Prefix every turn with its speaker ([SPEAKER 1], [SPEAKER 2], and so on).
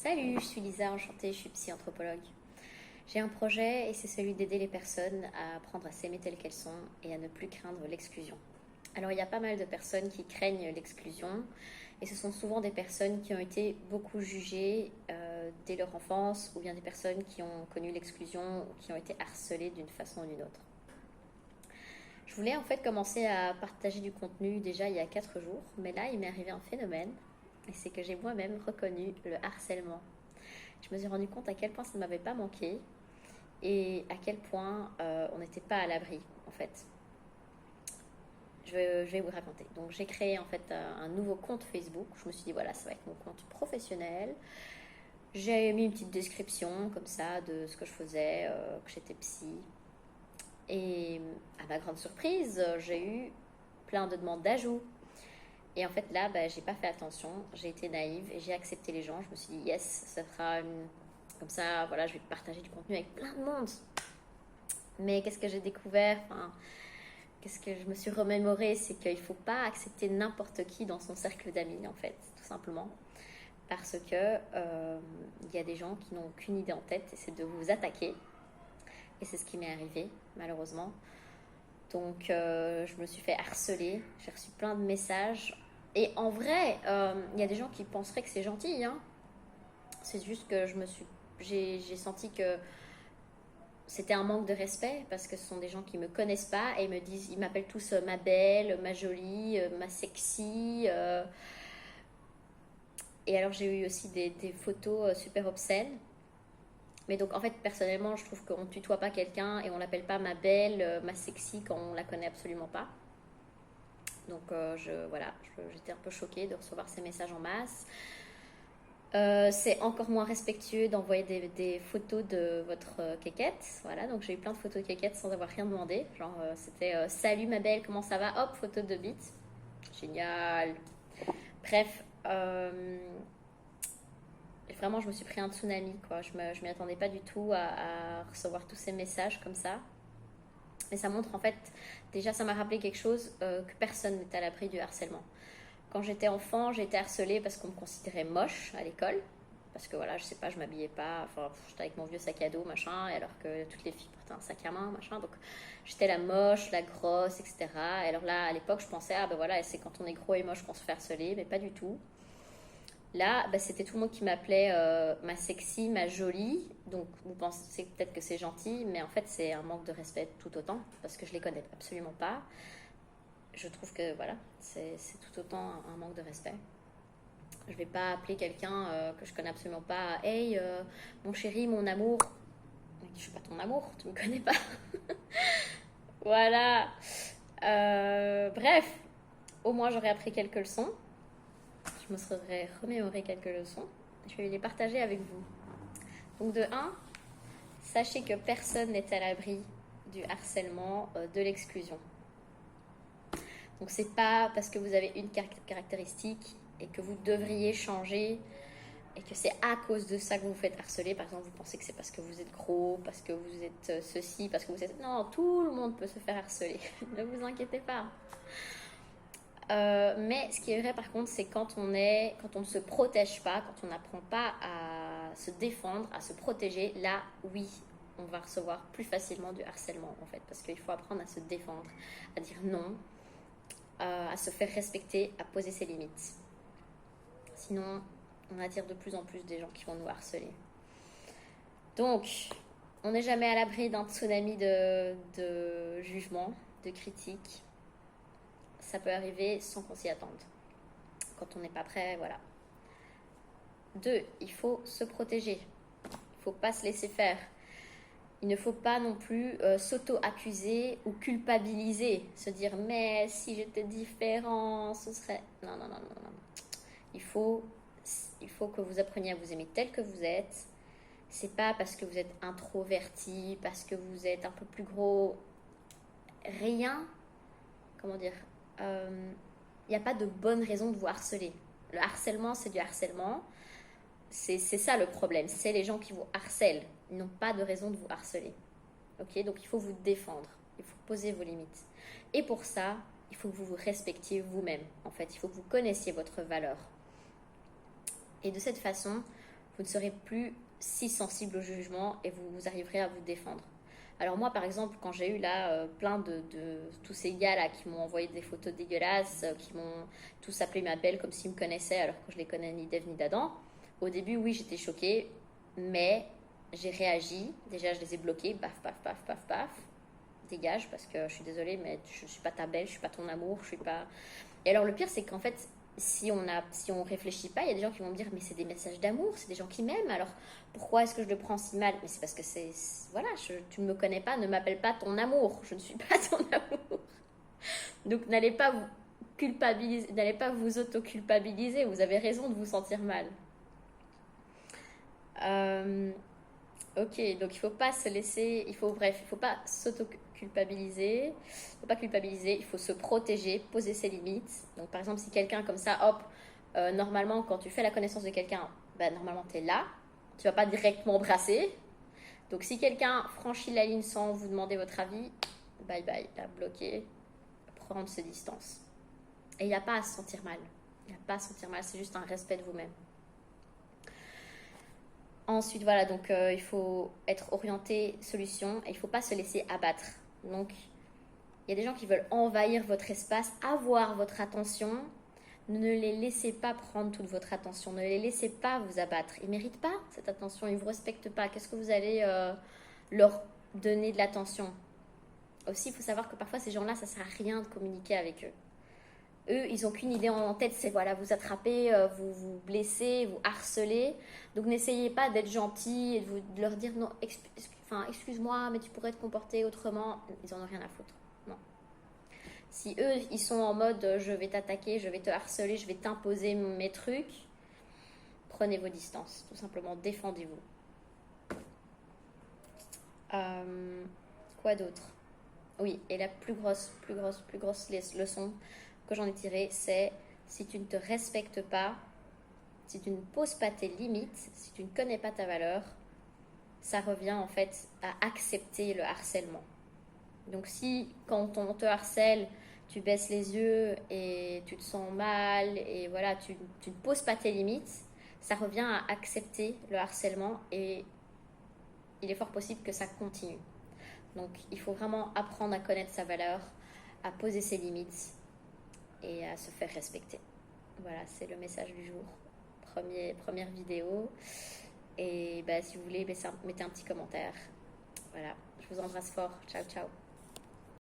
[SPEAKER 1] Salut, je suis Lisa, enchantée, je suis psy-anthropologue. J'ai un projet et c'est celui d'aider les personnes à apprendre à s'aimer telles qu'elles sont et à ne plus craindre l'exclusion. Alors il y a pas mal de personnes qui craignent l'exclusion et ce sont souvent des personnes qui ont été beaucoup jugées dès leur enfance ou bien des personnes qui ont connu l'exclusion ou qui ont été harcelées d'une façon ou d'une autre. Je voulais en fait commencer à partager du contenu déjà il y a 4 jours, mais là il m'est arrivé un phénomène et c'est que j'ai moi-même reconnu le harcèlement. Je me suis rendu compte à quel point ça ne m'avait pas manqué et à quel point on n'était pas à l'abri en fait. Je vais vous raconter. Donc j'ai créé en fait un nouveau compte Facebook. Je me suis dit voilà, ça va être mon compte professionnel. J'ai mis une petite description comme ça de ce que je faisais, que j'étais psy. Et à ma grande surprise, j'ai eu plein de demandes d'ajout. Et en fait là, j'ai pas fait attention, j'ai été naïve et j'ai accepté les gens. Je me suis dit yes, ça sera comme ça, voilà, je vais partager du contenu avec plein de monde. Mais qu'est-ce que j'ai découvert, qu'est-ce que je me suis remémoré, c'est qu'il ne faut pas accepter n'importe qui dans son cercle d'amis, en fait, tout simplement. Parce que y a des gens qui n'ont qu'une idée en tête, et c'est de vous attaquer. Et c'est ce qui m'est arrivé, malheureusement. Donc, je me suis fait harceler, j'ai reçu plein de messages. Et en vrai, y a des gens qui penseraient que c'est gentil, hein. C'est juste que j'ai senti que c'était un manque de respect parce que ce sont des gens qui me connaissent pas et ils m'appellent tous ma belle, ma jolie, ma sexy. Et alors j'ai eu aussi des photos super obscènes. Mais donc en fait personnellement je trouve qu'on ne tutoie pas quelqu'un et on l'appelle pas ma belle, ma sexy quand on la connaît absolument pas. Donc j'étais un peu choquée de recevoir ces messages en masse. C'est encore moins respectueux d'envoyer des photos de votre quéquette. Voilà, donc j'ai eu plein de photos de quéquette sans avoir rien demandé. Genre, c'était salut ma belle, comment ça va? Hop, photo de bite. Génial. Bref, vraiment, je me suis pris un tsunami, quoi. Je m'y attendais pas du tout à recevoir tous ces messages comme ça. Et ça montre en fait, déjà, ça m'a rappelé quelque chose que personne n'est à l'abri du harcèlement. Quand j'étais enfant, j'ai été harcelée parce qu'on me considérait moche à l'école. Parce que voilà, je sais pas, je m'habillais pas. Enfin, j'étais avec mon vieux sac à dos, machin. Et alors que toutes les filles portaient un sac à main, machin. Donc j'étais la moche, la grosse, etc. Et alors là, à l'époque, je pensais, ah ben voilà, c'est quand on est gros et moche qu'on se fait harceler. Mais pas du tout. Là, c'était tout le monde qui m'appelait ma sexy, ma jolie. Donc vous pensez peut-être que c'est gentil. Mais en fait, c'est un manque de respect tout autant. Parce que je les connais absolument pas. Je trouve que voilà, c'est tout autant un manque de respect. Je vais pas appeler quelqu'un que je connais absolument pas. Hey, mon chéri, mon amour. Je suis pas ton amour, tu me connais pas. Voilà. Bref, au moins j'aurais appris quelques leçons. Je me serais remémoré quelques leçons. Je vais les partager avec vous. Donc de un, sachez que personne n'est à l'abri du harcèlement, de l'exclusion. Donc c'est pas parce que vous avez une caractéristique et que vous devriez changer et que c'est à cause de ça que vous vous faites harceler. Par exemple, vous pensez que c'est parce que vous êtes gros, parce que vous êtes ceci, parce que vous êtes... Non, tout le monde peut se faire harceler. Ne vous inquiétez pas. Mais ce qui est vrai par contre, c'est quand on ne se protège pas, quand on n'apprend pas à se défendre, à se protéger, là, oui, on va recevoir plus facilement du harcèlement en fait. Parce qu'il faut apprendre à se défendre, à dire non, à se faire respecter, à poser ses limites. Sinon, on attire de plus en plus des gens qui vont nous harceler. Donc, on n'est jamais à l'abri d'un tsunami de jugement, de critiques. Ça peut arriver sans qu'on s'y attende. Quand on n'est pas prêt, voilà. 2, il faut se protéger. Il ne faut pas se laisser faire. Il ne faut pas non plus s'auto-accuser ou culpabiliser. Se dire, mais si j'étais différent, ce serait... Non, non, non, non, non. Il faut que vous appreniez à vous aimer tel que vous êtes. C'est pas parce que vous êtes introverti, parce que vous êtes un peu plus gros. Rien. Comment dire, il n'y a pas de bonne raison de vous harceler. Le harcèlement, c'est du harcèlement. C'est ça le problème. C'est les gens qui vous harcèlent. Ils n'ont pas de raison de vous harceler. Ok, donc il faut vous défendre. Il faut poser vos limites. Et pour ça, il faut que vous vous respectiez vous-même. En fait, il faut que vous connaissiez votre valeur. Et de cette façon, vous ne serez plus si sensible au jugement et vous arriverez à vous défendre. Alors moi, par exemple, quand j'ai eu là plein de tous ces gars là qui m'ont envoyé des photos dégueulasses, qui m'ont tous appelé ma belle comme s'ils me connaissaient alors que je les connais ni d'Ève ni d'Adam, au début, oui, j'étais choquée, mais j'ai réagi. Déjà, je les ai bloqués, paf, paf, paf, paf, paf. Dégage, parce que je suis désolée, mais je ne suis pas ta belle, je ne suis pas ton amour, je suis pas... Et alors, le pire, c'est qu'en fait, si on réfléchit pas, il y a des gens qui vont me dire, mais c'est des messages d'amour, c'est des gens qui m'aiment, alors pourquoi est-ce que je le prends si mal? Mais c'est parce que voilà, tu ne me connais pas, ne m'appelle pas ton amour, je ne suis pas ton amour. Donc n'allez pas vous culpabiliser, n'allez pas vous auto-culpabiliser, vous avez raison de vous sentir mal. Ok, donc il faut pas se laisser, il faut pas s'auto-culpabiliser, il faut pas culpabiliser, il faut se protéger, poser ses limites. Donc par exemple, si quelqu'un comme ça, hop, normalement quand tu fais la connaissance de quelqu'un, ben, normalement tu es là, tu vas pas directement embrasser. Donc si quelqu'un franchit la ligne sans vous demander votre avis, bye bye, là, bloquer, prendre ses distances. Et il n'y a pas à se sentir mal, il n'y a pas à se sentir mal, c'est juste un respect de vous-même. Ensuite, voilà, donc il faut être orienté solution et il ne faut pas se laisser abattre. Donc, il y a des gens qui veulent envahir votre espace, avoir votre attention. Ne les laissez pas prendre toute votre attention. Ne les laissez pas vous abattre. Ils ne méritent pas cette attention. Ils ne vous respectent pas. Qu'est-ce que vous allez leur donner de l'attention? Aussi, il faut savoir que parfois, ces gens-là, ça ne sert à rien de communiquer avec eux. Eux, ils n'ont qu'une idée en tête, c'est voilà, vous attraper, vous blesser, vous harceler. Donc n'essayez pas d'être gentil et de leur dire non, excuse-moi, mais tu pourrais te comporter autrement. Ils en ont rien à foutre. Non. Si eux, ils sont en mode je vais t'attaquer, je vais te harceler, je vais t'imposer mes trucs, prenez vos distances. Tout simplement, défendez-vous. Quoi d'autre? Oui, et la plus grosse leçon que j'en ai tirée, c'est si tu ne te respectes pas, si tu ne poses pas tes limites, si tu ne connais pas ta valeur, ça revient en fait à accepter le harcèlement. Donc si quand on te harcèle, tu baisses les yeux et tu te sens mal et voilà, tu ne poses pas tes limites, ça revient à accepter le harcèlement et il est fort possible que ça continue. Donc il faut vraiment apprendre à connaître sa valeur, à poser ses limites et à se faire respecter. Voilà, c'est le message du jour. Première vidéo. Et bah, si vous voulez, mettez un petit commentaire. Voilà, je vous embrasse fort. Ciao, ciao.